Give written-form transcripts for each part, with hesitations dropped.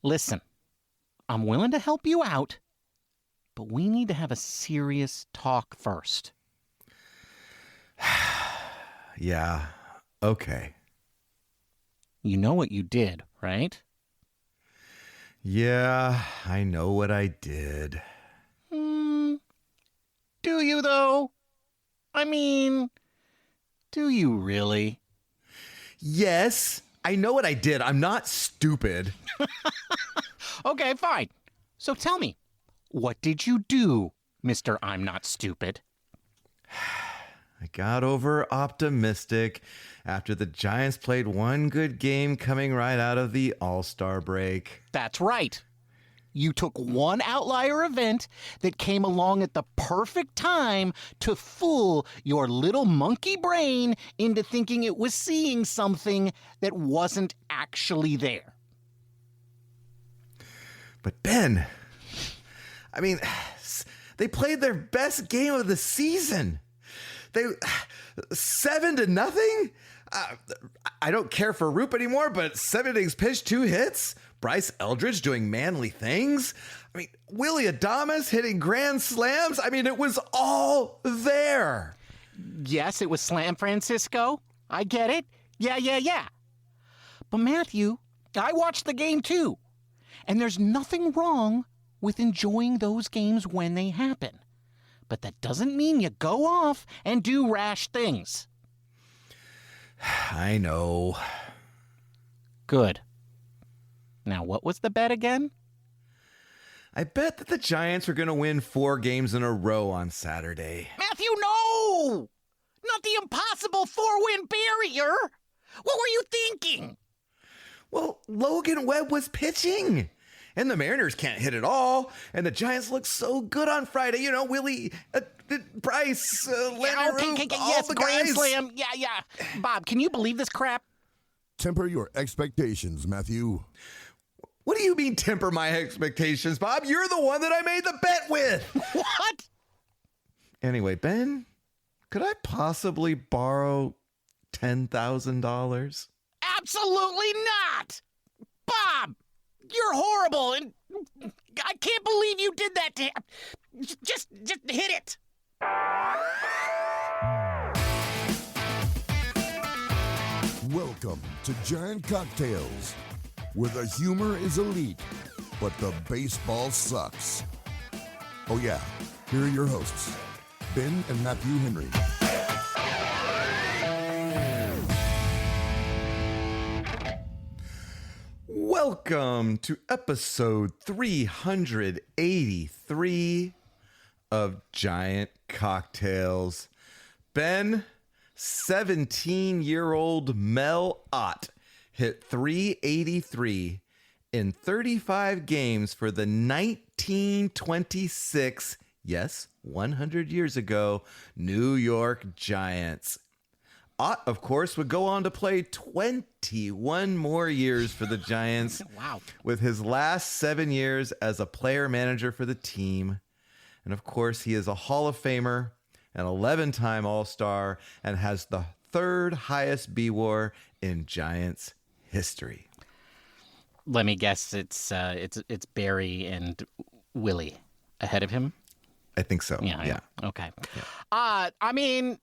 Listen, I'm willing to help you out, but we need to have a serious talk first. Yeah, okay. You know what you did, right? Yeah, I know what I did. Do you, though? I mean, do you really? Yes, I know what I did. I'm not stupid. Okay, fine. So tell me, what did you do, Mr. I'm Not Stupid? I got over optimistic after the Giants played one good game coming right out of the All-Star break. That's right. You took one outlier event that came along at the perfect time to fool your little monkey brain into thinking it was seeing something that wasn't actually there. But Ben, I mean, they played their best game of the season. They 7-0. I don't care for Roop anymore, but 7 innings pitched, 2 hits. Bryce Eldridge doing manly things. I mean, Willie Adames hitting grand slams. I mean, it was all there. Yes, it was Slam Francisco. I get it. Yeah. But Matthew, I watched the game too. And there's nothing wrong with enjoying those games when they happen. But that doesn't mean you go off and do rash things. I know. Good. Now, what was the bet again? I bet that the Giants are going to win 4 games in a row on Saturday. Matthew, no! Not the impossible 4-win barrier! What were you thinking? Well, Logan Webb was pitching. And the Mariners can't hit at all. And the Giants look so good on Friday. You know, Willie, Bryce, Leonard, okay, all yes, the Grand guys. Slam. Yeah. Bob, can you believe this crap? Temper your expectations, Matthew. What do you mean temper my expectations, Bob? You're the one that I made the bet with. What? Anyway, Ben, could I possibly borrow $10,000? Absolutely not! Bob, you're horrible, and I can't believe you did that to him. Just hit it. Welcome to Giant Cocktails, where the humor is elite, but the baseball sucks. Oh yeah, here are your hosts, Ben and Matthew Henry. Welcome to episode 383 of Giant Cocktails. Ben, 17-year-old Mel Ott hit 383 in 35 games for the 1926, yes, 100 years ago, New York Giants. Ott, of course, would go on to play 21 more years for the Giants. Wow. With his last 7 years as a player-manager for the team. And, of course, he is a Hall of Famer, an 11-time All-Star, and has the 3rd highest B-WAR in Giants history. Let me guess, it's Barry and Willie ahead of him? I think so. Yeah. Okay. Yeah. I mean,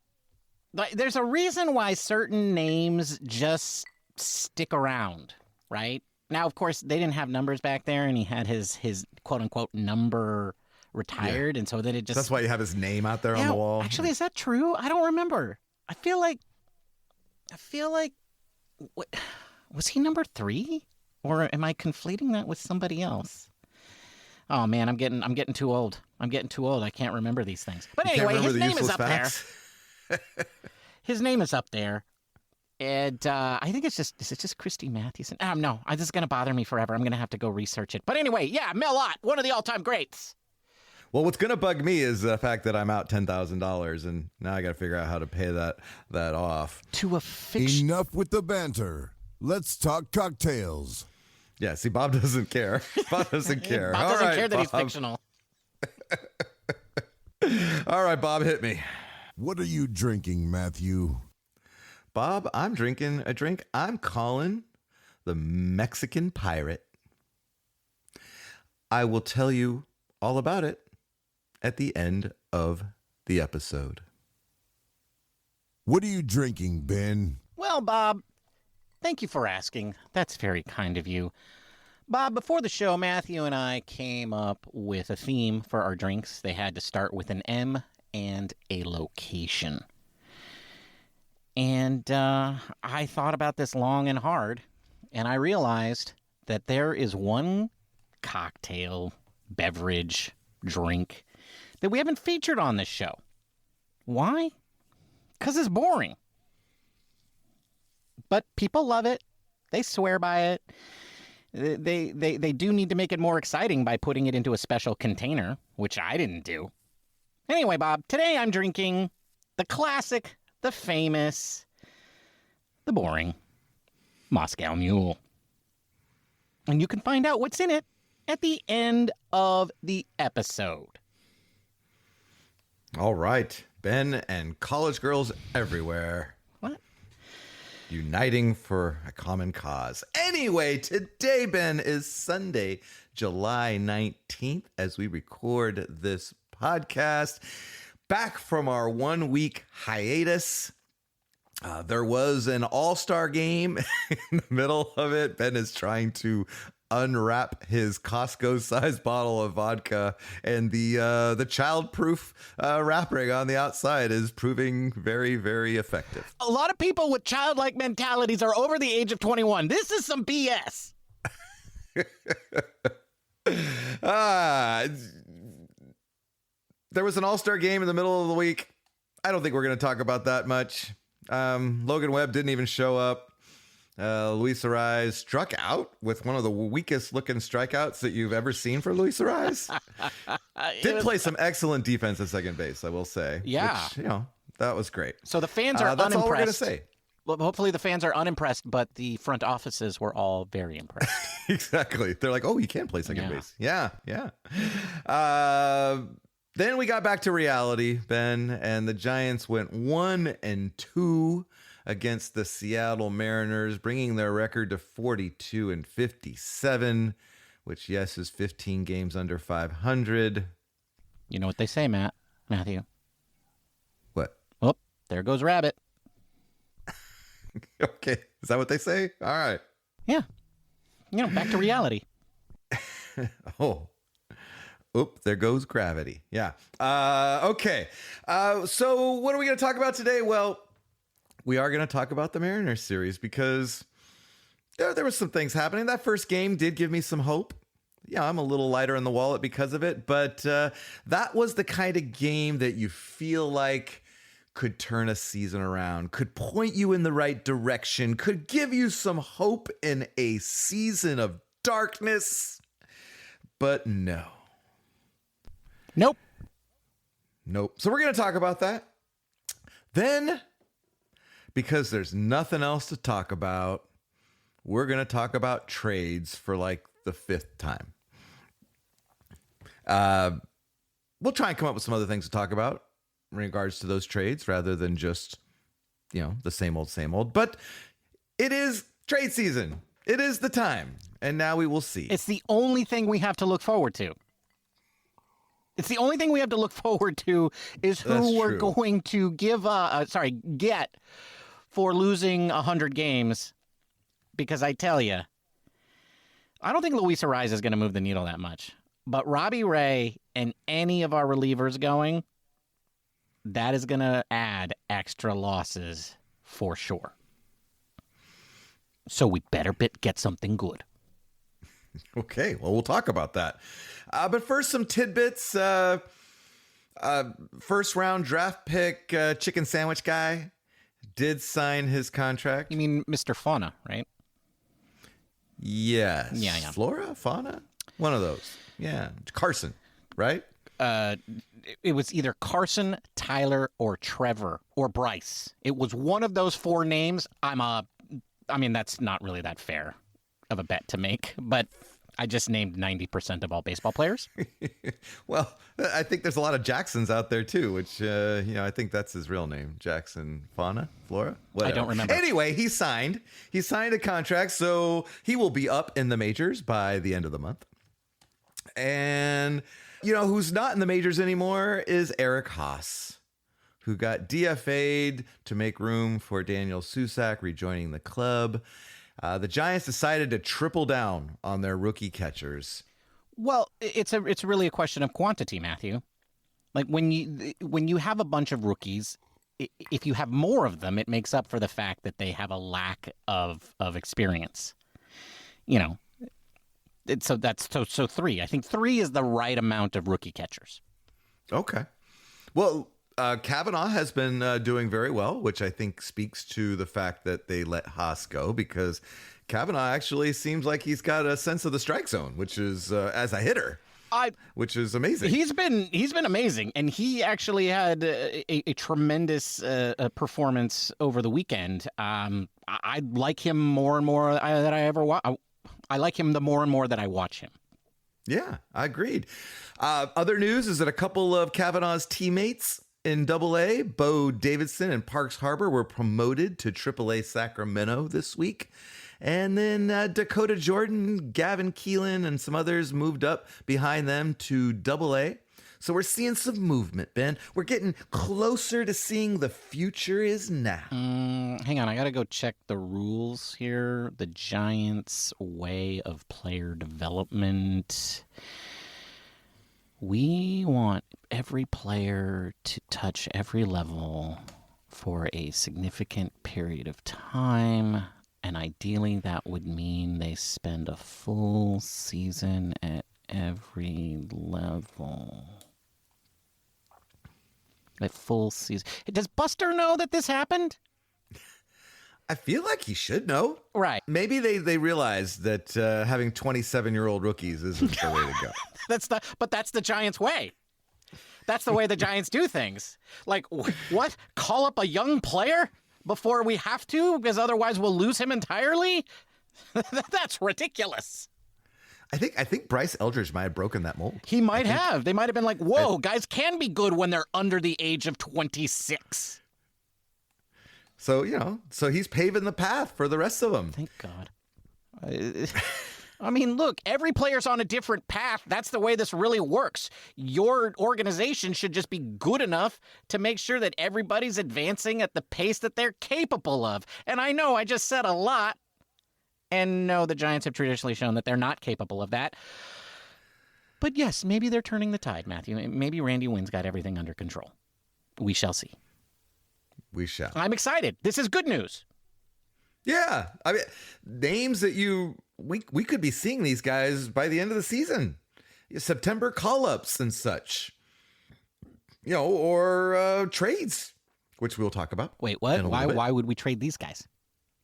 there's a reason why certain names just stick around, right? Now, of course, they didn't have numbers back there, and he had his quote-unquote number retired, and so then it just... That's why you have his name out there on the wall. Actually, is that true? I don't remember. I feel like... Was he number 3? Or am I conflating that with somebody else? Oh, man, I'm getting too old. I can't remember these things. But anyway, his name is up there. His name is up there. And I think is it just Christy Mathewson? No, this is going to bother me forever. I'm going to have to go research it. But anyway, yeah, Mel Ott, one of the all-time greats. Well, what's going to bug me is the fact that I'm out $10,000, and now I got to figure out how to pay that off. To a fiction. Enough with the banter. Let's talk cocktails. Yeah, see, Bob doesn't care. Bob doesn't care. Bob doesn't care that he's fictional. All right, Bob, hit me. What are you drinking, Matthew? Bob, I'm drinking a drink I'm calling the Mexican Pirate. I will tell you all about it at the end of the episode. What are you drinking, Ben? Well, Bob, thank you for asking. That's very kind of you. Bob, before the show, Matthew and I came up with a theme for our drinks. They had to start with an M and a location. And I thought about this long and hard, and I realized that there is one cocktail, beverage, drink that we haven't featured on this show. Why? Because it's boring. But people love it. They swear by it. They do need to make it more exciting by putting it into a special container, which I didn't do. Anyway, Bob, today I'm drinking the classic, the famous, the boring Moscow Mule. And you can find out what's in it at the end of the episode. All right, Ben and college girls everywhere. What? Uniting for a common cause. Anyway, today, Ben, is Sunday, July 19th, as we record this podcast. Back from our 1 week hiatus. There was an all-star game in the middle of it. Ben is trying to unwrap his Costco-sized bottle of vodka, and the child-proof wrapping on the outside is proving very, very effective. A lot of people with childlike mentalities are over the age of 21. This is some BS. There was an all-star game in the middle of the week. I don't think we're going to talk about that much. Logan Webb didn't even show up. Luis Arraez struck out with one of the weakest looking strikeouts that you've ever seen for Luis Arraez. Did play some excellent defense at second base, I will say. Yeah. Which, that was great. So the fans are that's unimpressed. all we're going to say. Well, hopefully the fans are unimpressed, but the front offices were all very impressed. Exactly. They're like, oh, you can play second base. Yeah. Then we got back to reality, Ben, and the Giants went 1-2 against the Seattle Mariners, bringing their record to 42-57, which, yes, is 15 games under 500. You know what they say, Matthew? What? Oh, there goes Rabbit. Okay. Is that what they say? All right. Yeah. Back to reality. Oh. Oop, there goes gravity. Yeah. Okay. So what are we going to talk about today? Well, we are going to talk about the Mariners series because there were some things happening. That first game did give me some hope. Yeah, I'm a little lighter in the wallet because of it, but that was the kind of game that you feel like could turn a season around, could point you in the right direction, could give you some hope in a season of darkness. But no. Nope. So we're going to talk about that. Then, because there's nothing else to talk about, we're going to talk about trades for like the fifth time. We'll try and come up with some other things to talk about in regards to those trades rather than just, the same old. But it is trade season. It is the time. And now we will see. It's the only thing we have to look forward to. It's the only thing we have to look forward to is who we're going to get for losing 100 games. Because I tell you, I don't think Luis Arraez is going to move the needle that much. But Robbie Ray and any of our relievers going, that is going to add extra losses for sure. So we better get something good. Okay, well, we'll talk about that. But first, some tidbits. First round draft pick, chicken sandwich guy, did sign his contract. You mean Mr. Fauna, right? Yes. Yeah. Flora? Fauna? One of those. Yeah. Carson, right? It was either Carson, Tyler, or Trevor, or Bryce. It was one of those four names. That's not really that fair of a bet to make, but I just named 90% of all baseball players. Well, I think there's a lot of Jacksons out there too, which, I think that's his real name. Jackson Fauna, Flora? Whatever. I don't remember. Anyway, he signed a contract, so he will be up in the majors by the end of the month. And, who's not in the majors anymore is Eric Haas, who got DFA'd to make room for Daniel Susac rejoining the club. The Giants decided to triple down on their rookie catchers. Well, it's really a question of quantity, Matthew. Like when you have a bunch of rookies, if you have more of them, it makes up for the fact that they have a lack of experience. So that's so three. I think three is the right amount of rookie catchers. Okay. Well, Kavanaugh has been doing very well, which I think speaks to the fact that they let Haas go, because Kavanaugh actually seems like he's got a sense of the strike zone, which is as a hitter. Which is amazing. He's been amazing, and he actually had a tremendous performance over the weekend. I like him more and more that I ever watch. I like him the more and more that I watch him. Yeah, I agreed. Other news is that a couple of Kavanaugh's teammates in AA, Bo Davidson and Parks Harbor, were promoted to AAA Sacramento this week. And then Dakota Jordan, Gavin Keelan, and some others moved up behind them to AA. So we're seeing some movement, Ben. We're getting closer to seeing the future is now. Hang on, I got to go check the rules here. The Giants' way of player development. We want every player to touch every level for a significant period of time. And ideally, that would mean they spend a full season at every level. A full season. Does Buster know that this happened? I feel like he should know. Right. Maybe they realized that having 27-year-old rookies isn't the way to go. But that's the Giants' way. That's the way the Giants do things. Like, what? Call up a young player before we have to, because otherwise we'll lose him entirely? That's ridiculous. I think Bryce Eldridge might have broken that mold. He might have. They might have been like, whoa, guys can be good when they're under the age of 26. So, so he's paving the path for the rest of them. Thank God. I mean, look, every player's on a different path. That's the way this really works. Your organization should just be good enough to make sure that everybody's advancing at the pace that they're capable of. And I know I just said a lot. And no, the Giants have traditionally shown that they're not capable of that. But yes, maybe they're turning the tide, Matthew. Maybe Randy Wynn's got everything under control. We shall see. We shall. I'm excited. This is good news. Yeah. I mean, names that we could be seeing these guys by the end of the season. September call-ups and such. Or trades, which we'll talk about. Wait, what? Why would we trade these guys?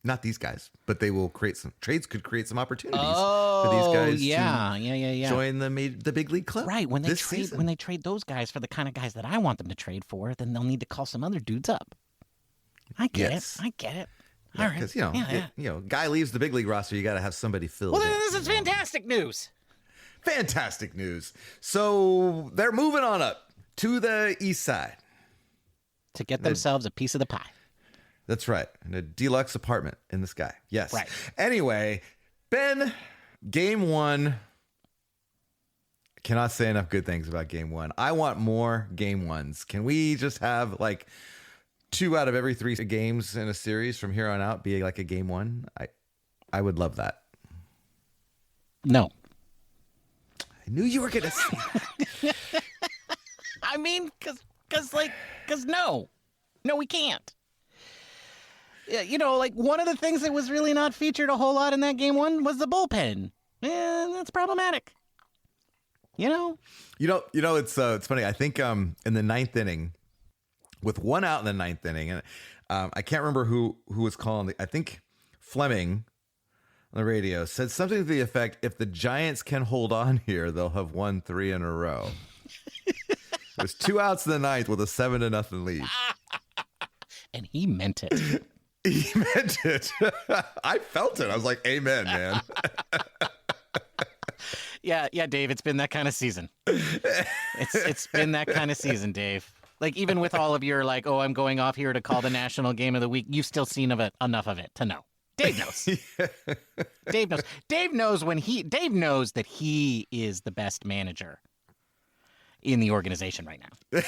Not these guys, but they will create some trades. Could create some opportunities for these guys. Yeah. Join the big league club. Right. When they trade those guys for the kind of guys that I want them to trade for, then they'll need to call some other dudes up. I get it. Yeah, all right. Because guy leaves the big league roster, you got to have somebody fill. Well, this is fantastic news. Fantastic news. So they're moving on up to the east side to get themselves a piece of the pie. That's right. In a deluxe apartment in the sky. Yes. Right. Anyway, Ben, game one. Cannot say enough good things about game one. I want more game ones. Can we just have like 2 out of every 3 games in a series from here on out be like a game one? I would love that. No. I knew you were going to say that. I mean, because no, we can't. Like one of the things that was really not featured a whole lot in that game one was the bullpen. And that's problematic. It's funny. I think in the 9th inning, with 1 out in the 9th inning, and I can't remember who was calling. I think Fleming on the radio said something to the effect, if the Giants can hold on here, they'll have won 3 in a row. There's 2 outs in the 9th with a 7-0 lead. And he meant it. He meant it. I felt it. I was like, amen, man. Yeah, Dave, it's been that kind of season. It's been that kind of season, Dave. Like, even with all of your, I'm going off here to call the national game of the week, you've still seen enough of it to know. Dave knows. Dave knows. Dave knows Dave knows that he is the best manager in the organization right now.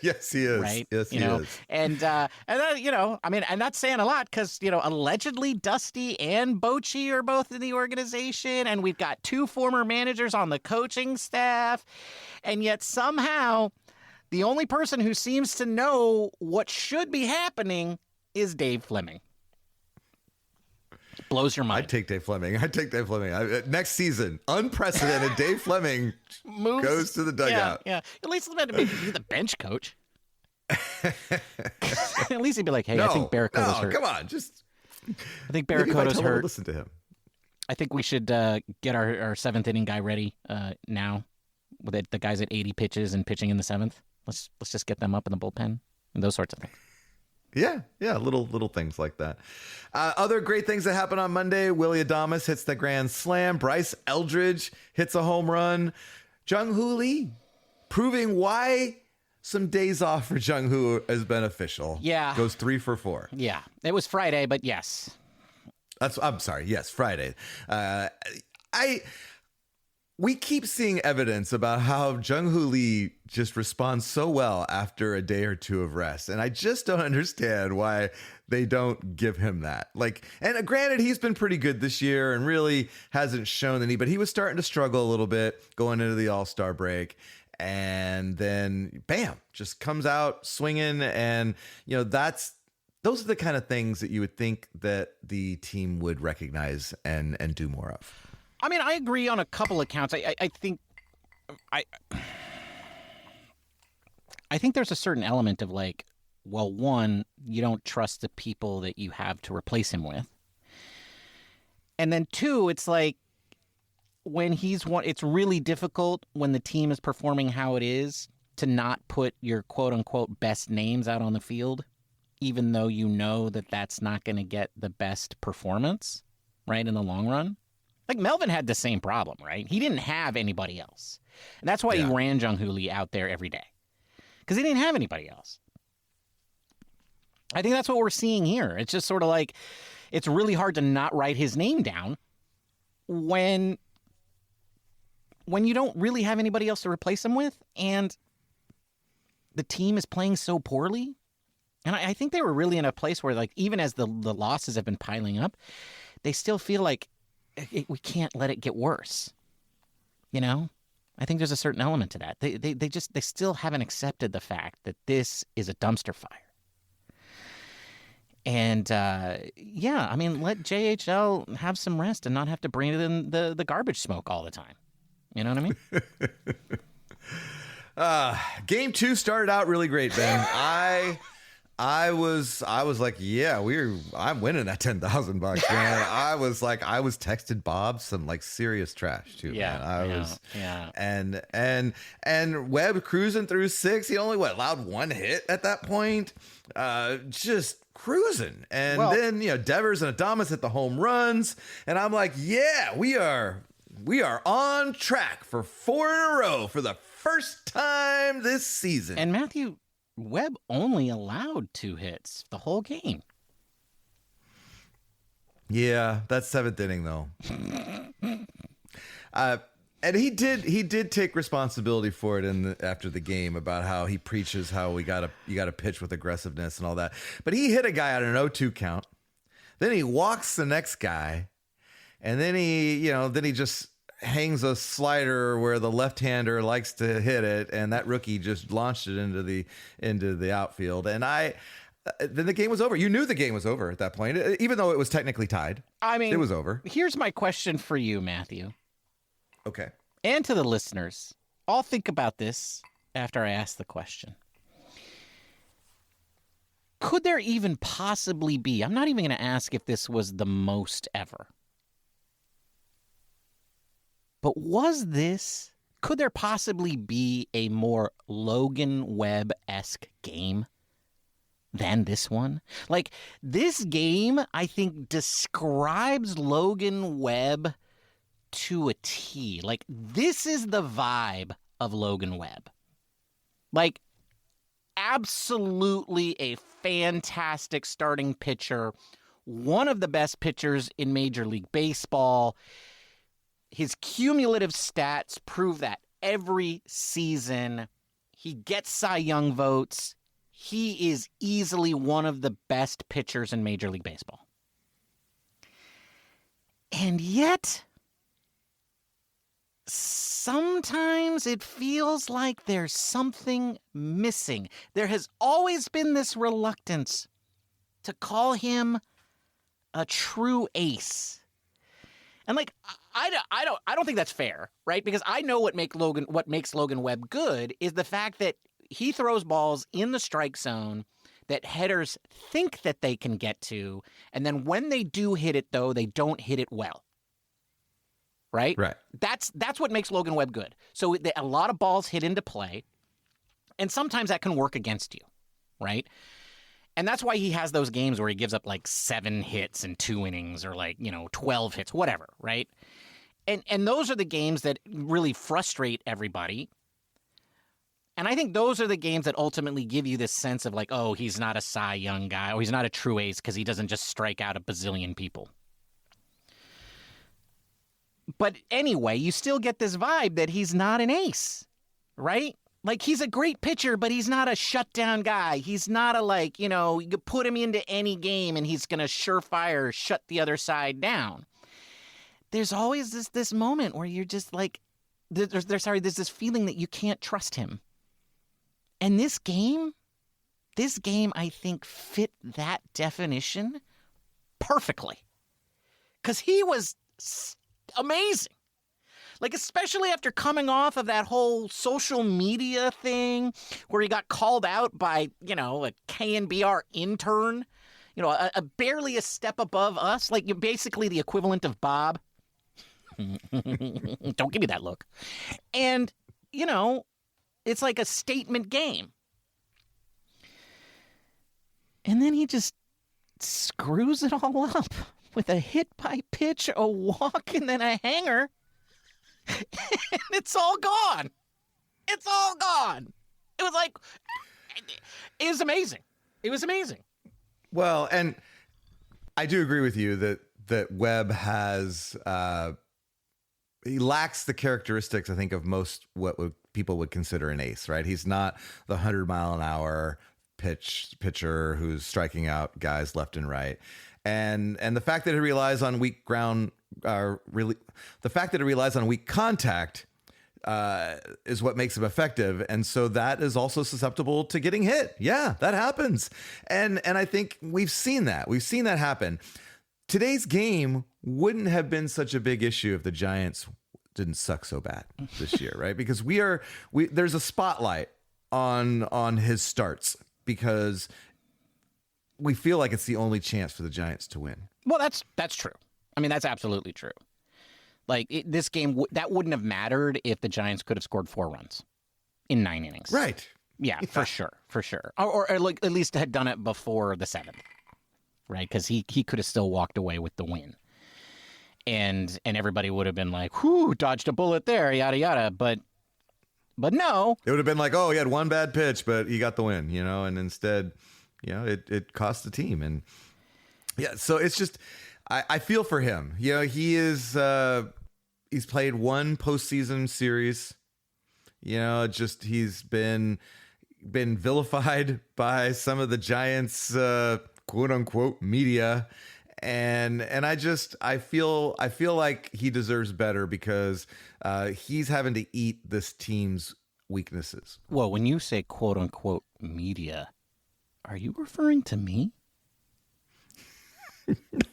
Yes, he is. Right? Yes, he is. And I mean, and that's saying a lot because, allegedly Dusty and Bochy are both in the organization, and we've got 2 former managers on the coaching staff, and yet somehow the only person who seems to know what should be happening is Dave Fleming. Blows your mind. I'd take Dave Fleming. Next season, unprecedented. Dave Fleming goes to the dugout. Yeah. At least let him be the bench coach. At least he'd be like, "Hey, I think Barracoda's hurt." Come on, I think Barracoda's hurt. Listen to him. I think we should get our 7th inning guy ready now. With the guys at 80 pitches and pitching in the 7th. Let's just get them up in the bullpen and those sorts of things. Yeah, little things like that. Other great things that happened on Monday. Willie Adames hits the grand slam. Bryce Eldridge hits a home run. Jung-Hoo Lee proving why some days off for Jung-Hoo is beneficial. Yeah. Goes 3 for 4. Yeah. It was Friday, but yes. I'm sorry. Yes, Friday. We keep seeing evidence about how Jung-Hoo Lee just responds so well after a day or 2 of rest. And I just don't understand why they don't give him that. And granted, he's been pretty good this year and really hasn't shown any, but he was starting to struggle a little bit going into the All-Star break. And then, bam, just comes out swinging. And, those are the kind of things that you would think that the team would recognize and do more of. I mean, I agree on a couple of counts. I think there's a certain element of one, you don't trust the people that you have to replace him with. And then 2, it's when it's really difficult when the team is performing how it is to not put your quote unquote best names out on the field, even though you know that that's not going to get the best performance, right, in the long run. Melvin had the same problem, right? He didn't have anybody else. And that's why he ran Jung-Hoo Lee out there every day. Because he didn't have anybody else. I think that's what we're seeing here. It's just sort of it's really hard to not write his name down when you don't really have anybody else to replace him with, and the team is playing so poorly. And I think they were really in a place where, even as the losses have been piling up, they still feel like we can't let it get worse. I think there's a certain element to that. They still haven't accepted the fact that this is a dumpster fire. And let JHL have some rest and not have to bring in the garbage smoke all the time. You know what I mean? Game 2 started out really great, Ben. I was like, yeah, I'm winning that $10,000, man. I was texted Bob some serious trash too. Yeah, and Webb cruising through 6. He only allowed 1 hit at that point. Just cruising. And then Devers and Adames hit the home runs, and I'm like, yeah, we are on track for 4 in a row for the first time this season. And Matthew, Webb only allowed 2 hits the whole game. Yeah, that's 7th inning though. And he did take responsibility for it after the game about how he preaches how you got to pitch with aggressiveness and all that. But he hit a guy at an 0-2 count. Then he walks the next guy, and then he just hangs a slider where the left-hander likes to hit it, and that rookie just launched it into the outfield. And then the game was over. You knew the game was over at that point, even though it was technically tied. I mean, it was over. Here's my question for you, Matthew. Okay. And to the listeners. I'll think about this after I ask the question. Could there even possibly be, I'm not even going to ask if this was the most ever, but could there possibly be a more Logan Webb-esque game than this one? This game, I think, describes Logan Webb to a T. This is the vibe of Logan Webb. Absolutely a fantastic starting pitcher one of the best pitchers in Major League Baseball. His cumulative stats prove that every season. He gets Cy Young votes. He is easily one of the best pitchers in Major League Baseball. And yet, sometimes it feels like there's something missing. There has always been this reluctance to call him a true ace. And like, I don't think that's fair, right? Because I know what makes Logan Webb good is the fact that he throws balls in the strike zone that hitters think that they can get to, and then when they do hit it, though, they don't hit it well. Right? Right. That's what makes Logan Webb good. So a lot of balls hit into play, and sometimes that can work against you, right? And that's why he has those games where he gives up like 7 hits in 2 innings or 12 hits, whatever, right? And those are the games that really frustrate everybody. And I think those are the games that ultimately give you this sense of like, oh, he's not a Cy Young guy, or he's not a true ace because he doesn't just strike out a bazillion people. But anyway, you still get this vibe that he's not an ace, right? Like, he's a great pitcher, but he's not a shutdown guy. He's not a, you could put him into any game and he's going to surefire shut the other side down. There's always this moment where you're just like, there's this feeling that you can't trust him. And this game, I think, fit that definition perfectly. Because he was amazing. Like, especially after coming off of that whole social media thing where he got called out by, a KNBR intern, a barely a step above us, like you're basically the equivalent of Bob. Don't give me that look. And, it's like a statement game. And then he just screws it all up with a hit by pitch, a walk, and then a hanger. And it's all gone. It's all gone. It was like, it was amazing. It was amazing. Well, and I do agree with you that Webb has, he lacks the characteristics, I think, of most people would consider an ace, right? He's not the 100-mile-an-hour pitcher who's striking out guys left and right. And the fact that he relies on weak contact is what makes him effective. And so that is also susceptible to getting hit. Yeah, that happens. And I think we've seen that. We've seen that happen. Today's game wouldn't have been such a big issue if the Giants didn't suck so bad this year, right? Because there's a spotlight on his starts because we feel like it's the only chance for the Giants to win. Well, that's true. I mean, that's absolutely true. Like, this game, that wouldn't have mattered if the Giants could have scored 4 runs in 9 innings. Right. Yeah, for sure. Or like at least had done it before the 7th, right? Because he could have still walked away with the win. And everybody would have been like, whew, dodged a bullet there, yada, yada. But no. It would have been like, oh, he had one bad pitch, but he got the win, and instead, it cost the team. And yeah, so it's just, I feel for him. He is, he's played 1 postseason series. He's been vilified by some of the Giants, quote unquote, media. And I feel like he deserves better because he's having to eat this team's weaknesses. Well, when you say quote unquote media, are you referring to me?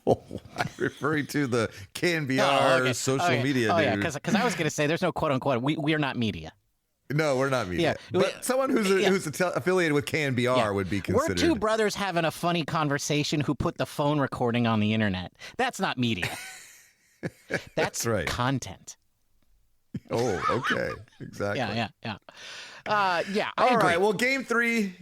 No, I'm referring to the KNBR social media dude. Yeah, because I was going to say there's no quote unquote. We are not media. No, we're not media. Yeah. But someone who's affiliated with KNBR would be considered. We're 2 brothers having a funny conversation who put the phone recording on the internet. That's not media. That's right. Content. Oh, okay. Exactly. Yeah. I agree. All right. Well, game three,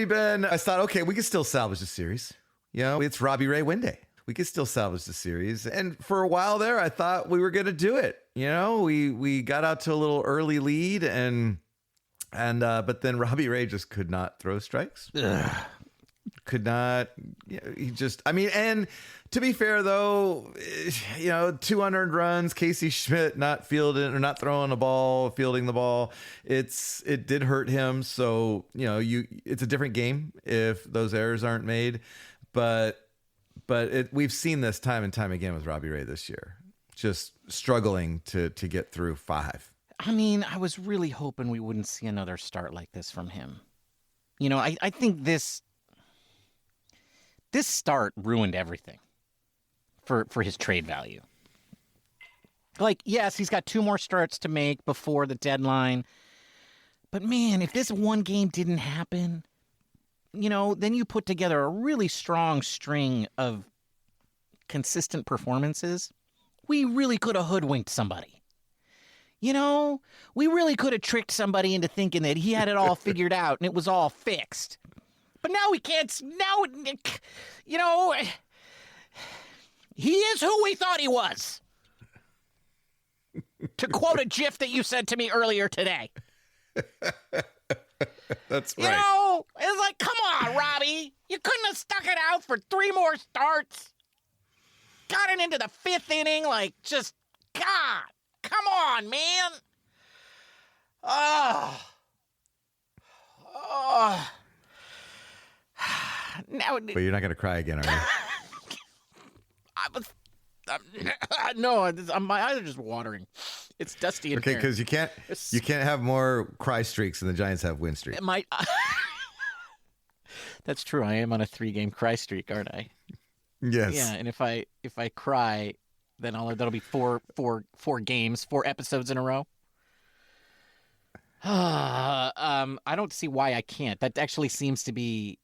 Ben. I thought, okay, we can still salvage the series. It's Robbie Ray win day. We could still salvage the series. And for a while there, I thought we were going to do it. We got out to a little early lead and but then Robbie Ray just could not throw strikes. could not. He just, I mean, and to be fair though, 200 runs, Casey Schmidt not fielding or not throwing the ball, fielding the ball, it did hurt him. So it's a different game if those errors aren't made, but we've seen this time and time again with Robbie Ray this year, just struggling to get through 5. I mean, I was really hoping we wouldn't see another start like this from him. I think this start ruined everything for his trade value. Like, yes, he's got 2 more starts to make before the deadline. But man, if this one game didn't happen, then you put together a really strong string of consistent performances. We really could have hoodwinked somebody. We really could have tricked somebody into thinking that he had it all figured out and it was all fixed. But now we can't. Now, he is who we thought he was. To quote a GIF that you sent to me earlier today. That's right. It's like, come on, Robbie. You couldn't have stuck it out for 3 more starts. Got it into the 5th inning. Like, just, God. Come on, man. Now, but you're not going to cry again, are you? No, my eyes are just watering. It's dusty in here. Okay, because you can't have more cry streaks than the Giants have win streaks. That's true. I am on a 3-game cry streak, aren't I? Yes. Yeah, and if I cry, then that'll be 4 games, 4 episodes in a row. I don't see why I can't. That actually seems to be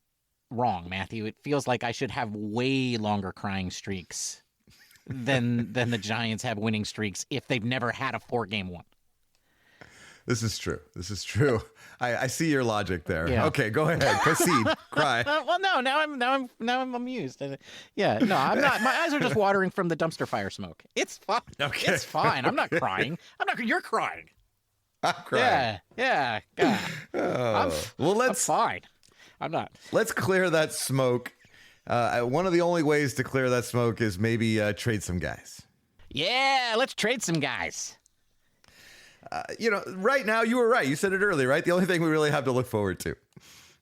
wrong, Matthew. It feels like I should have way longer crying streaks than the Giants have winning streaks if they've never had a 4-game one. This is true. I see your logic there. Yeah. Okay, go ahead. Proceed. Cry. Well, no. Now I'm amused. Yeah. No, I'm not. My eyes are just watering from the dumpster fire smoke. It's fine. Okay. It's fine. I'm not crying. You're crying. I'm crying. Yeah. God. I'm fine. I'm not. Let's clear that smoke. One of the only ways to clear that smoke is maybe trade some guys. Yeah, let's trade some guys. Right now, you were right. You said it earlier, right? The only thing we really have to look forward to.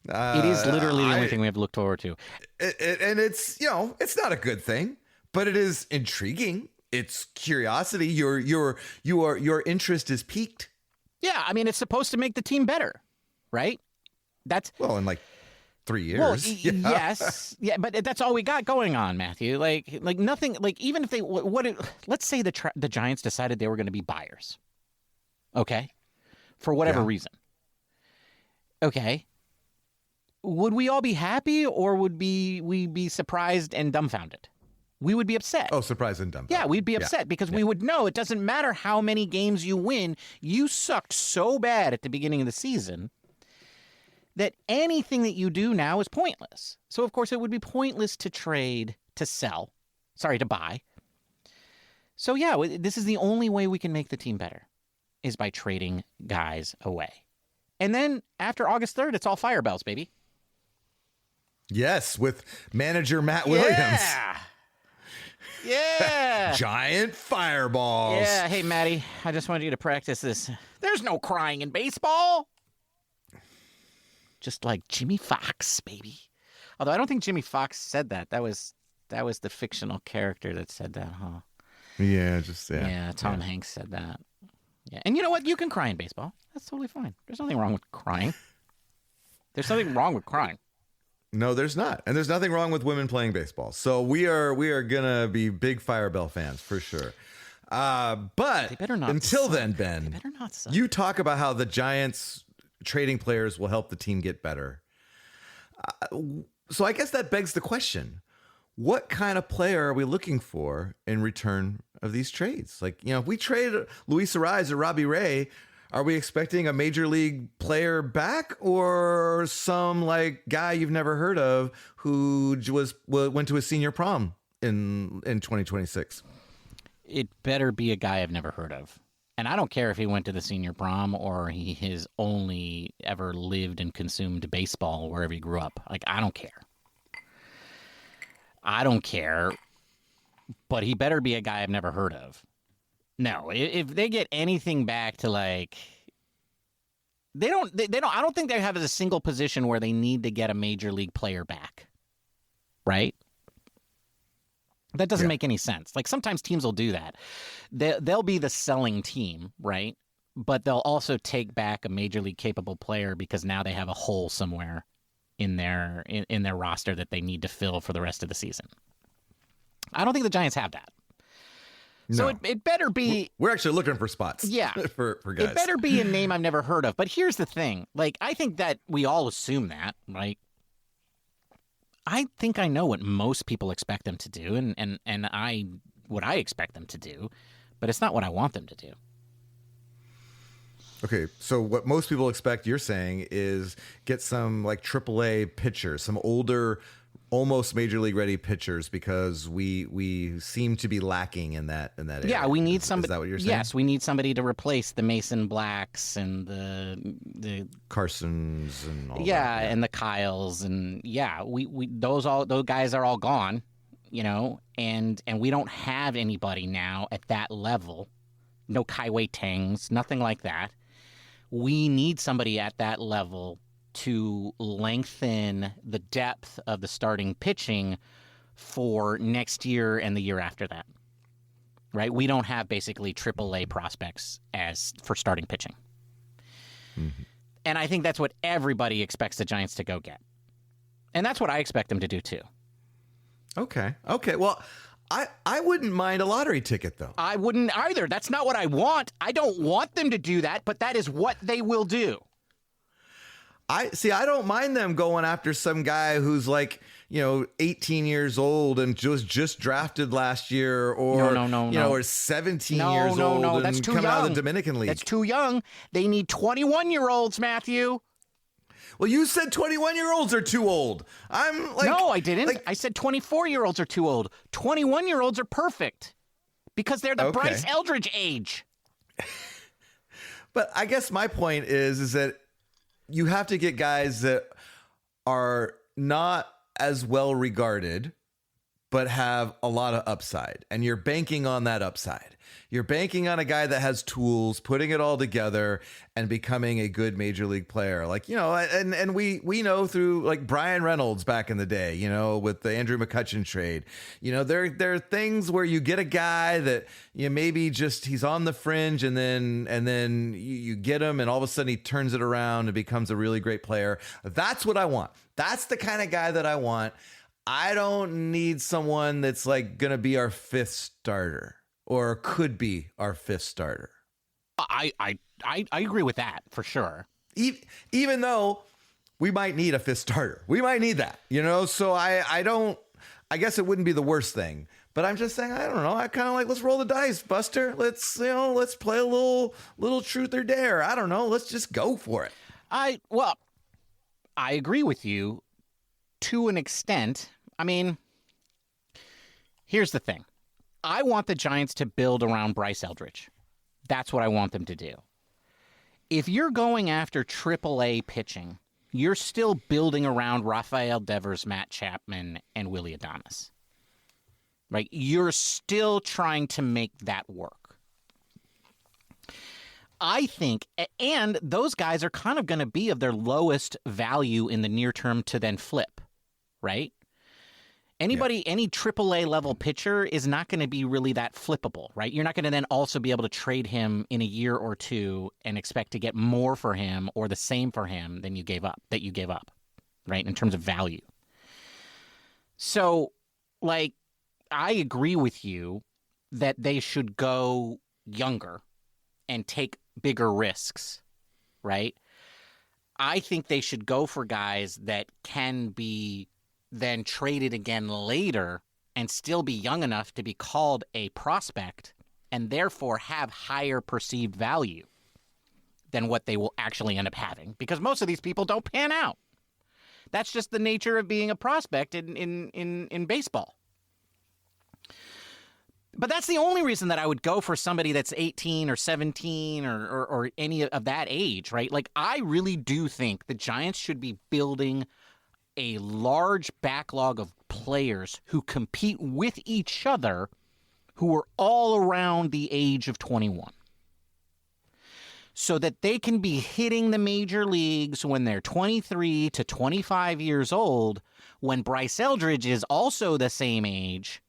It is literally the only thing we have to look forward to. And it's, it's not a good thing, but it is intriguing. It's curiosity. Your interest is piqued. Yeah, I mean, it's supposed to make the team better, right? In like 3 years. Well, yes. Yeah, but that's all we got going on, Matthew. Like nothing, like even if let's say the Giants decided they were going to be buyers. Okay? For whatever reason. Okay. Would we all be happy or would we be surprised and dumbfounded? We would be upset. Oh, surprised and dumbfounded. Yeah, we'd be upset because we would know it doesn't matter how many games you win. You sucked so bad at the beginning of the season that anything that you do now is pointless. So, of course, it would be pointless to buy. So, yeah, this is the only way we can make the team better is by trading guys away. And then after August 3rd, it's all fire bells, baby. Yes, with manager Matt Williams. Yeah. Giant fireballs. Yeah. Hey, Matty, I just wanted you to practice this. There's no crying in baseball. Just like Jimmy Fox, baby. Although I don't think Jimmy Fox said that. That was the fictional character that said that, huh? Yeah, Tom Hanks said that. Yeah. And you know what? You can cry in baseball. That's totally fine. There's nothing wrong with crying. There's nothing wrong with crying. No, there's not. And there's nothing wrong with women playing baseball. So we are going to be big Fire Bell fans for sure. But they better not until suck. then, Ben, They better not suck. You talk about how the Giants trading players will help the team get better. So I guess that begs the question. What kind of player are we looking for in return of these trades? Like, if we trade Luis Arraez or Robbie Ray, are we expecting a major league player back or some like guy you've never heard of who went to a senior prom in 2026? It better be a guy I've never heard of. And I don't care if he went to the senior prom or he has only ever lived and consumed baseball wherever he grew up. Like, I don't care. I don't care, but he better be a guy I've never heard of. No, if they get anything back to like, they don't. I don't think they have a single position where they need to get a major league player back, right? That doesn't make any sense. Like sometimes teams will do that. They'll be the selling team, right? But they'll also take back a major league capable player because now they have a hole somewhere in their roster that they need to fill for the rest of the season. I don't think the Giants have that. So it better be... We're actually looking for spots. Yeah. for guys. It better be a name I've never heard of. But here's the thing. Like, I think that we all assume that, right? I think I know what most people expect them to do, and what I expect them to do, but it's not what I want them to do. Okay, so what most people expect, you're saying, is get some like AAA pitchers, some older, almost major league ready pitchers, because we seem to be lacking in that area. Yeah, we need somebody. Is that what you're saying? Yes, we need somebody to replace the Mason Blacks and the Carsons and all that. Yeah, and the Kyles and we those guys are all gone, you know, and we don't have anybody now at that level. No Kai Wei Tangs, nothing like that. We need somebody at that level to lengthen the depth of the starting pitching for next year and the year after that, right? We don't have basically AAA prospects as for starting pitching. Mm-hmm. And I think that's what everybody expects the Giants to go get. And that's what I expect them to do too. Okay. Well, I wouldn't mind a lottery ticket, though. I wouldn't either. That's not what I want. I don't want them to do that, but that is what they will do. I don't mind them going after some guy who's like, 18 years old and just drafted last year, or no. Or 17 years old and that's too coming young. out of the Dominican League. That's too young. They need 21-year-olds, Matthew. Well, you said 21-year-olds are too old. I'm like... No, I didn't. I said 24-year-olds are too old. 21-year-olds are perfect because they're the Bryce Eldridge age. But I guess my point is that you have to get guys that are not as well regarded, but have a lot of upside. And you're banking on that upside. You're banking on a guy that has tools, putting it all together and becoming a good major league player. Like, and we know through like Brian Reynolds back in the day, with the Andrew McCutchen trade, there are things where you get a guy that maybe just he's on the fringe and then you get him and all of a sudden he turns it around and becomes a really great player. That's what I want. That's the kind of guy that I want. I don't need someone that's like going to be our fifth starter or could be our fifth starter. I agree with that for sure. Even though we might need a fifth starter, we might need that, so I guess it wouldn't be the worst thing, but I'm just saying, I don't know. I kind of like, let's roll the dice, Buster. Let's play a little truth or dare. I don't know. Let's just go for it. I agree with you to an extent. I mean, here's the thing. I want the Giants to build around Bryce Eldridge. That's what I want them to do. If you're going after AAA pitching, you're still building around Rafael Devers, Matt Chapman, and Willy Adames. Right? You're still trying to make that work. I think, and those guys are kind of going to be of their lowest value in the near term to then flip, right? Any AAA level pitcher is not going to be really that flippable, right? You're not going to then also be able to trade him in a year or two and expect to get more for him or the same for him than you gave up, right? In terms of value. So, like, I agree with you that they should go younger and take bigger risks, right? I think they should go for guys that can be then traded again later and still be young enough to be called a prospect and therefore have higher perceived value than what they will actually end up having, because most of these people don't pan out. That's just the nature of being a prospect in baseball. But that's the only reason that I would go for somebody that's 18 or 17 or any of that age, right? Like, I really do think the Giants should be building a large backlog of players who compete with each other who are all around the age of 21. So that they can be hitting the major leagues when they're 23 to 25 years old, when Bryce Eldridge is also the same age,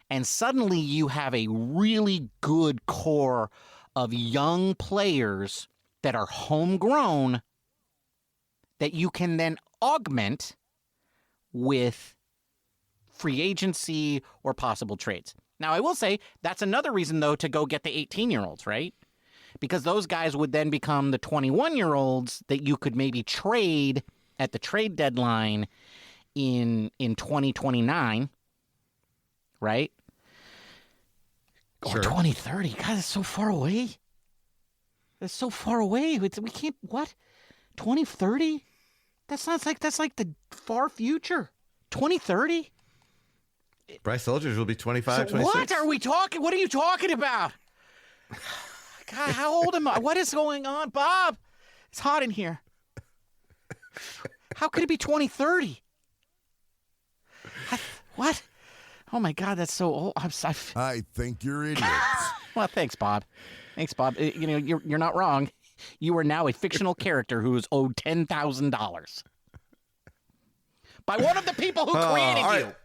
and suddenly you have a really good core of young players that are homegrown that you can then augment with free agency or possible trades. Now, I will say that's another reason, though, to go get the 18-year-olds, right? Because those guys would then become the 21-year-olds that you could maybe trade at the trade deadline in 2029, right? Sure. Or 2030. God, that's so far away. That's so far away. We can't, what? 2030? That sounds like that's like the far future. 2030? Bryce Eldridge will be 25, So 26. what are we talking? What are you talking about? God, how old am I? What is going on, Bob? It's hot in here. How could it be 2030? What? Oh my God, that's so old. I think you're idiots. Well, thanks, Bob. Thanks, Bob. You know, you're not wrong. You are now a fictional character who is owed $10,000 by one of the people who created all you. right.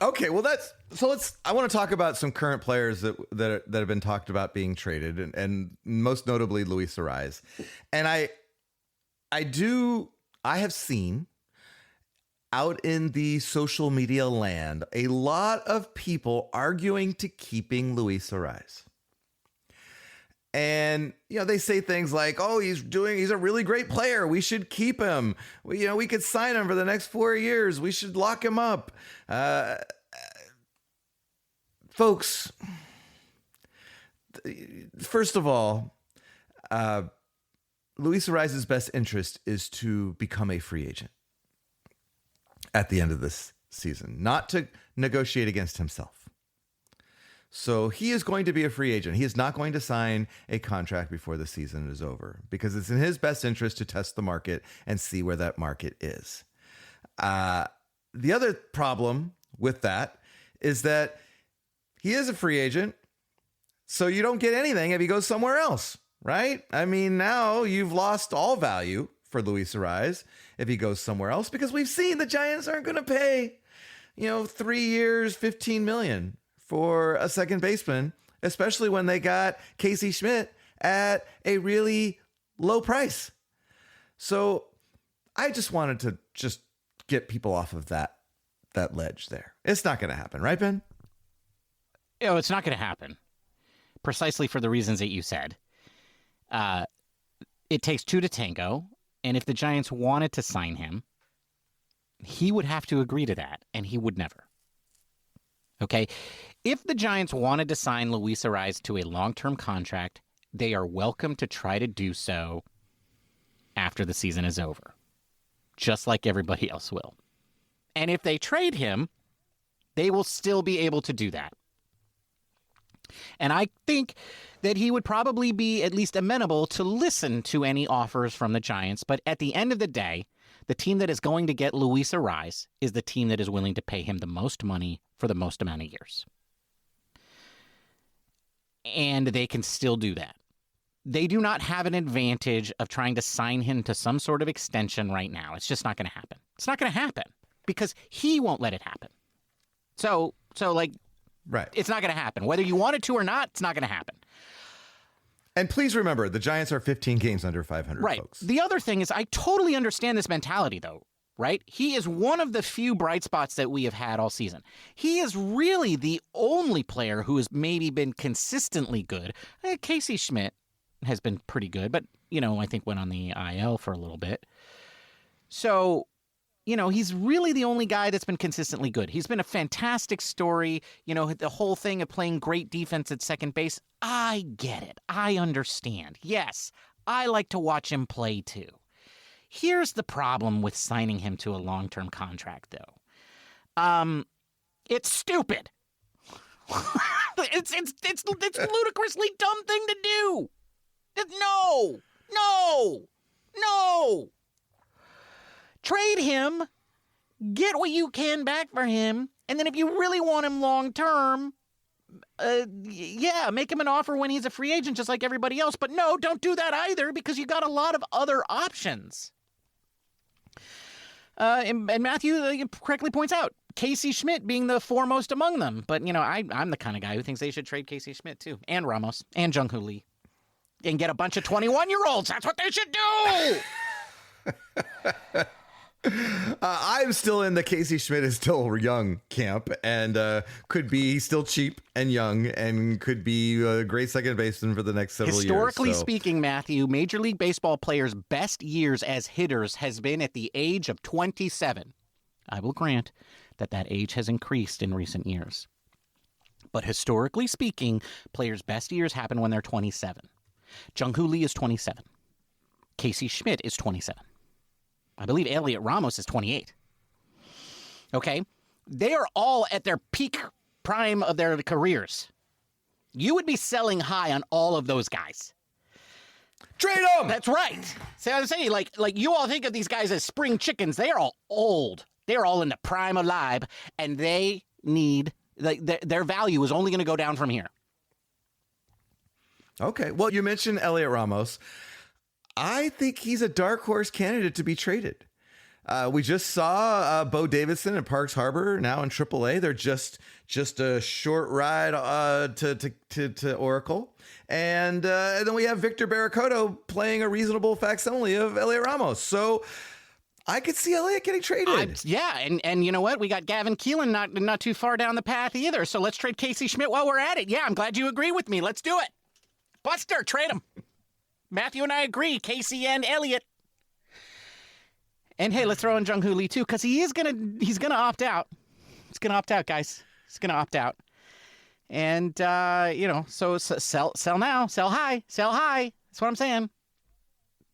Okay, well I want to talk about some current players that have been talked about being traded, and most notably Luis Arraez. And I have seen out in the social media land a lot of people arguing to keeping Luis Arraez. And, they say things like, oh, he's a really great player. We should keep him. We could sign him for the next 4 years. We should lock him up. Folks, first of all, Luis Arraez's best interest is to become a free agent at the end of this season, not to negotiate against himself. So he is going to be a free agent. He is not going to sign a contract before the season is over because it's in his best interest to test the market and see where that market is. The other problem with that is that he is a free agent, so you don't get anything if he goes somewhere else, right? I mean, now you've lost all value for Luis Arraez if he goes somewhere else because we've seen the Giants aren't going to pay, 3 years, $15 million for a second baseman, especially when they got Casey Schmidt at a really low price. So I just wanted to get people off of that ledge there. It's not going to happen, right, Ben? It's not going to happen. Precisely for the reasons that you said. It takes two to tango, and if the Giants wanted to sign him, he would have to agree to that, and he would never. Okay? If the Giants wanted to sign Luis Arraez to a long-term contract, they are welcome to try to do so after the season is over, just like everybody else will. And if they trade him, they will still be able to do that. And I think that he would probably be at least amenable to listen to any offers from the Giants. But at the end of the day, the team that is going to get Luis Arraez is the team that is willing to pay him the most money for the most amount of years. And they can still do that. They do not have an advantage of trying to sign him to some sort of extension right now. It's just not going to happen. It's not going to happen because he won't let it happen. So right. It's not going to happen. Whether you want it to or not, it's not going to happen. And please remember, the Giants are 15 games under 500, right. Folks. The other thing is I totally understand this mentality, though, right? He is one of the few bright spots that we have had all season. He is really the only player who has maybe been consistently good. Casey Schmidt has been pretty good, but, I think went on the IL for a little bit. So, he's really the only guy that's been consistently good. He's been a fantastic story. The whole thing of playing great defense at second base. I get it. I understand. Yes, I like to watch him play too. Here's the problem with signing him to a long-term contract, though. It's stupid. It's ludicrously dumb thing to do. No. Trade him get what you can back for him, and then if you really want him long term, make him an offer when he's a free agent, just like everybody else. But no, don't do that either, because you got a lot of other options. And Matthew correctly points out Casey Schmidt being the foremost among them. But, I'm the kind of guy who thinks they should trade Casey Schmidt, too. And Ramos. And Jung-Hoo Lee. And get a bunch of 21-year-olds. That's what they should do! I'm still in the Casey Schmidt is still young camp, and could be still cheap and young, and could be a great second baseman for the next several years. Historically speaking, Matthew, Major League Baseball players' best years as hitters has been at the age of 27. I will grant that age has increased in recent years. But historically speaking, players' best years happen when they're 27. Jung-Hoo Lee is 27. Casey Schmidt is 27. I believe Elliot Ramos is 28. Okay? They are all at their peak prime of their careers. You would be selling high on all of those guys. Trade them! That's right. See what I'm saying? Like you all think of these guys as spring chickens. They are all old. They're all in the prime of life, and they need, their value is only going to go down from here. Okay. Well, you mentioned Elliot Ramos. I think he's a dark horse candidate to be traded. We just saw Bo Davidson at Parks Harbor, now in AAA. They're just a short ride to Oracle. And then we have Victor Barracoto playing a reasonable facsimile of Elliot Ramos. So I could see Elliot getting traded. And you know what? We got Gavin Keelan not too far down the path either. So let's trade Casey Schmidt while we're at it. Yeah, I'm glad you agree with me. Let's do it. Buster, trade him. Matthew and I agree. Casey and Elliot. And hey, let's throw in Jung-Hoo Lee too, because he's gonna opt out. He's gonna opt out, guys. He's gonna opt out. And so sell now, sell high. That's what I'm saying.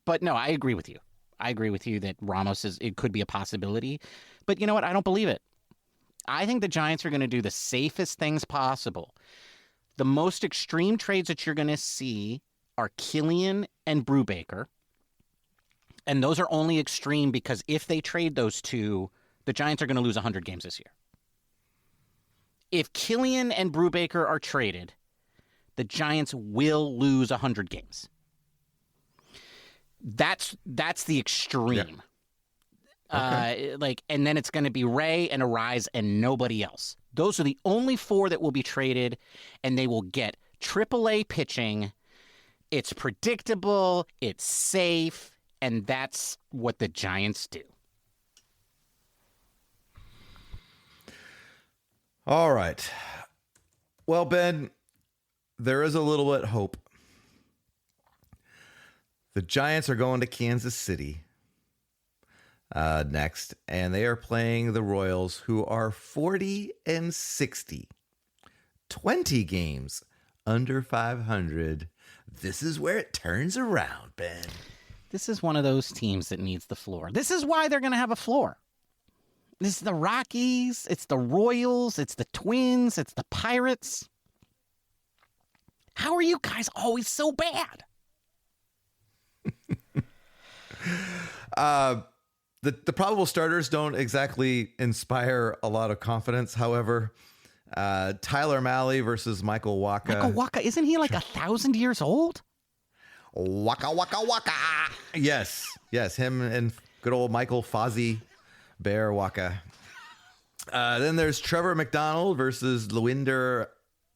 But no, I agree with you. I agree with you that Ramos it could be a possibility. But you know what? I don't believe it. I think the Giants are going to do the safest things possible. The most extreme trades that you're going to see are Killian and Brubaker. And those are only extreme because if they trade those two, the Giants are going to lose 100 games this year. If Killian and Brubaker are traded, the Giants will lose 100 games. That's the extreme. Yeah. Okay. And then it's going to be Ray and Arise and nobody else. Those are the only four that will be traded, and they will get AAA pitching. It's predictable, it's safe, and that's what the Giants do. All right. Well, Ben, there is a little bit of hope. The Giants are going to Kansas City next, and they are playing the Royals, who are 40-60, 20 games under 500. This is where it turns around, Ben. This is one of those teams that needs the floor. This is why they're going to have a floor. This is the Rockies, it's the Royals, it's the Twins, it's the Pirates. How are you guys always so bad? The probable starters don't exactly inspire a lot of confidence. However, Tyler Mahle versus Michael Wacha. Michael Wacha, isn't he like 1,000 years old? Waka. Yes. Him and good old Michael Fozzie Bear Wacha. Then there's Trevor McDonald versus Luinder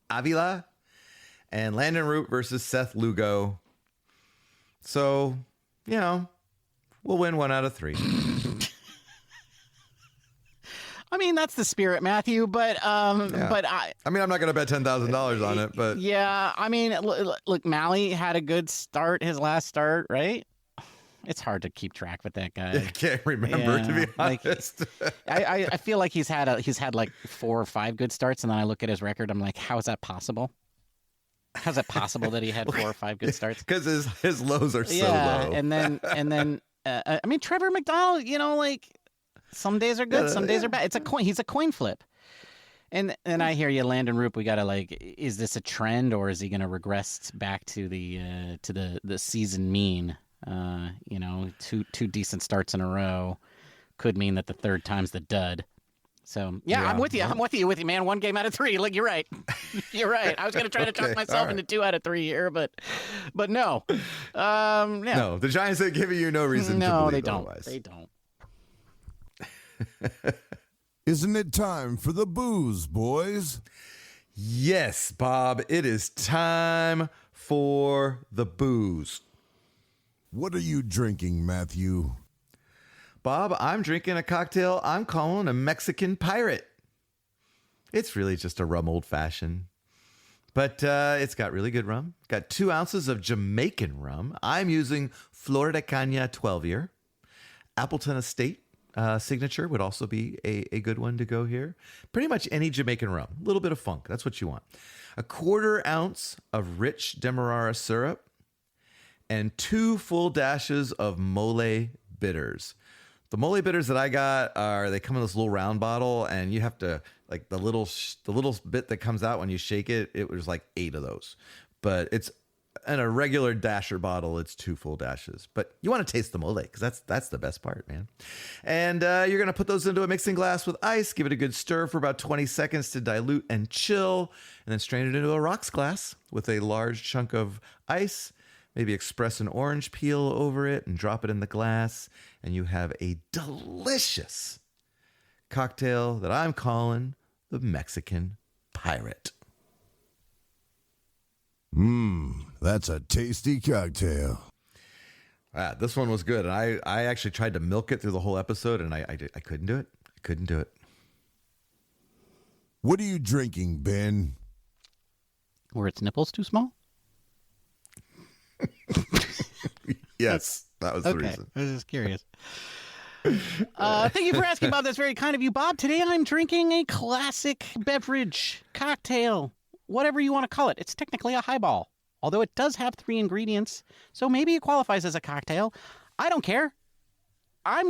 Avila, and Landon Root versus Seth Lugo. So, we'll win 1 out of 3. I mean, that's the spirit, Matthew, but I'm not going to bet $10,000 on it, but yeah, I mean, look, Mahle had a good start, his last start, right? It's hard to keep track with that guy. I can't remember, to be honest. I feel like he's had like 4 or 5 good starts, and then I look at his record, I'm like, how is that possible? How's it possible that he had 4 or 5 good starts? Because his lows are so low. and then I mean, Trevor McDonald, some days are good, some days are bad. It's a coin. He's a coin flip. And I hear you, Landon Roop. We gotta is this a trend, or is he gonna regress back to the season mean? 2 decent starts in a row, could mean that the third time's the dud. So, yeah, I'm with you. I'm with you, man. 1 game out of 3. Like, you're right. You're right. I was going to try to talk myself into 2 out of 3 here, but no. Yeah. No, the Giants are giving you no reason to believe otherwise. They don't. Isn't it time for the booze, boys? Yes, Bob, it is time for the booze. What are you drinking, Matthew? Bob, I'm drinking a cocktail I'm calling a Mexican Pirate. It's really just a rum old-fashioned, but it's got really good rum. Got 2 ounces of Jamaican rum. I'm using Flor de Caña 12-year. Appleton Estate signature would also be a good one to go here. Pretty much any Jamaican rum. A little bit of funk. That's what you want. 1/4 ounce of rich Demerara syrup and 2 full dashes of mole bitters. The mole bitters that I got they come in this little round bottle, and you have to, like, the little bit that comes out when you shake it, it was like 8 of those. But it's in a regular dasher bottle, it's 2 full dashes. But you want to taste the mole, because that's the best part, man. And you're going to put those into a mixing glass with ice, give it a good stir for about 20 seconds to dilute and chill, and then strain it into a rocks glass with a large chunk of ice. Maybe express an orange peel over it and drop it in the glass, and you have a delicious cocktail that I'm calling the Mexican Pirate. That's a tasty cocktail. This one was good, and I actually tried to milk it through the whole episode, and I couldn't do it. I couldn't do it. What are you drinking, Ben? Were its nipples too small? Yes, that was the reason. I was just curious. Thank you for asking, Bob. That's very kind of you, Bob. Today I'm drinking a classic beverage, cocktail, whatever you want to call it. It's technically a highball, although it does have 3 ingredients, so maybe it qualifies as a cocktail. I don't care. I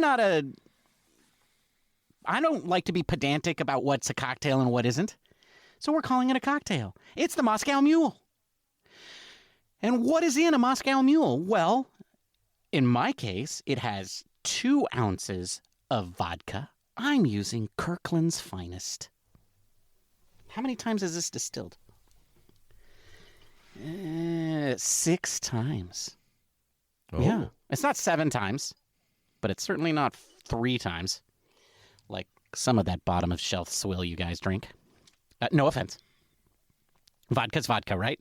don't like to be pedantic about what's a cocktail and what isn't, so we're calling it a cocktail. It's the Moscow Mule. And what is in a Moscow Mule? Well, in my case, it has 2 ounces of vodka. I'm using Kirkland's Finest. How many times is this distilled? 6 times. Oh. Yeah. It's not 7 times, but it's certainly not 3 times, like some of that bottom of shelf swill you guys drink. No offense. Vodka's vodka, right?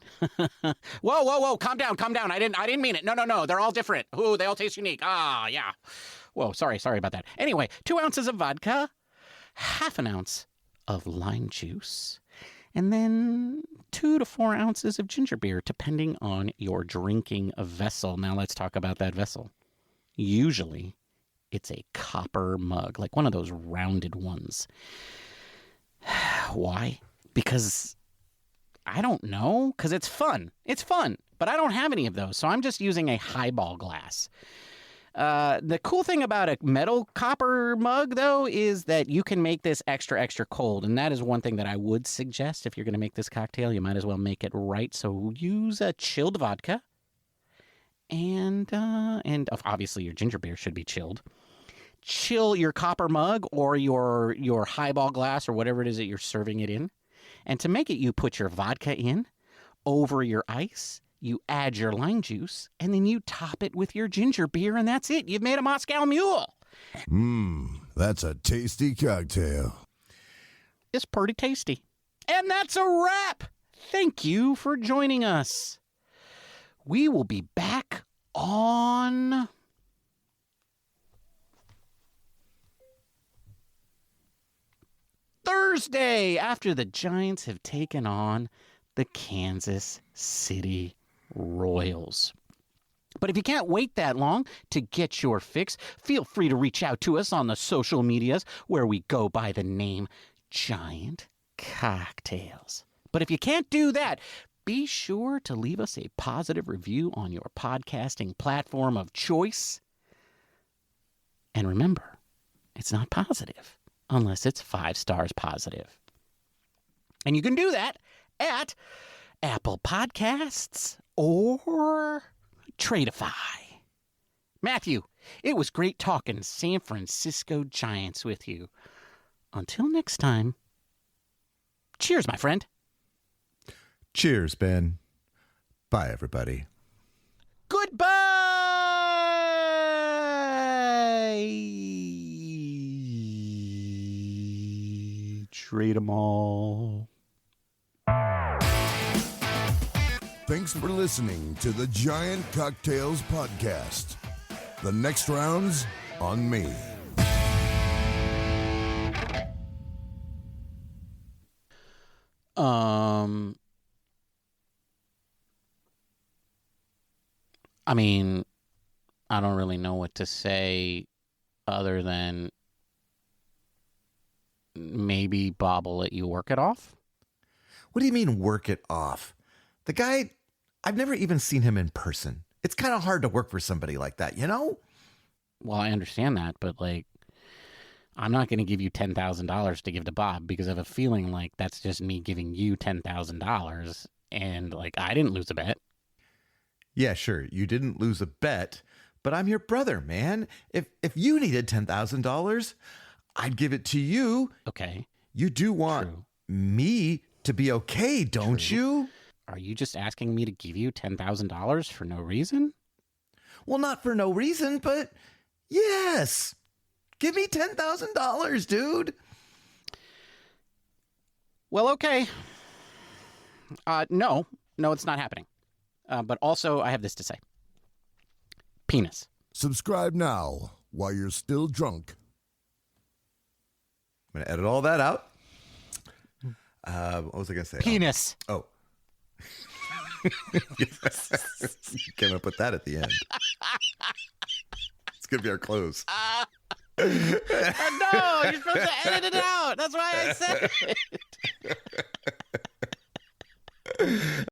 Whoa. Calm down. I didn't mean it. No. They're all different. Ooh, they all taste unique. Yeah. Whoa, sorry about that. Anyway, 2 ounces of vodka, 1/2 ounce of lime juice, and then 2 to 4 ounces of ginger beer, depending on your drinking vessel. Now let's talk about that vessel. Usually, it's a copper mug, like one of those rounded ones. Why? Because I don't know, because it's fun. It's fun, but I don't have any of those, so I'm just using a highball glass. The cool thing about a metal copper mug, though, is that you can make this extra, extra cold, and that is one thing that I would suggest if you're going to make this cocktail. You might as well make it right, so use a chilled vodka, and obviously your ginger beer should be chilled. Chill your copper mug or your highball glass or whatever it is that you're serving it in. And to make it, you put your vodka in over your ice, you add your lime juice, and then you top it with your ginger beer, and that's it. You've made a Moscow Mule. That's a tasty cocktail. It's pretty tasty. And that's a wrap. Thank you for joining us. We will be back on Thursday after the Giants have taken on the Kansas City Royals. But if you can't wait that long to get your fix, feel free to reach out to us on the social medias where we go by the name Giant Cocktails. But if you can't do that, be sure to leave us a positive review on your podcasting platform of choice. And remember, it's not positive unless it's 5 stars positive. And you can do that at Apple Podcasts or Tradeify. Matthew, It was great talking San Francisco Giants with you. Until next time, cheers, my friend. Cheers, Ben. Bye, everybody. Goodbye! Trade 'em all. Thanks for listening to the Giant Cocktails Podcast. The next round's on me. I mean, I don't really know what to say other than maybe Bob will let you work it off. What do you mean work it off? The guy, I've never even seen him in person. It's kind of hard to work for somebody like that, you know? Well, I understand that, but like, I'm not going to give you $10,000 to give to Bob because I have a feeling like that's just me giving you $10,000 and like I didn't lose a bet. Yeah, sure. You didn't lose a bet, but I'm your brother, man. If you needed $10,000, I'd give it to you. Okay. You do want True. me to be okay, don't True. you? Are you just asking me to give you $10,000 for no reason? Well, not for no reason, but yes. Give me $10,000, dude. Well, okay. No, it's not happening. But also, I have this to say. Penis. Subscribe now while you're still drunk. I'm going to edit all that out. What was I going to say? Penis. Oh. Yes. You came up with that at the end. It's going to be our close. No, you're supposed to edit it out. That's why I said it.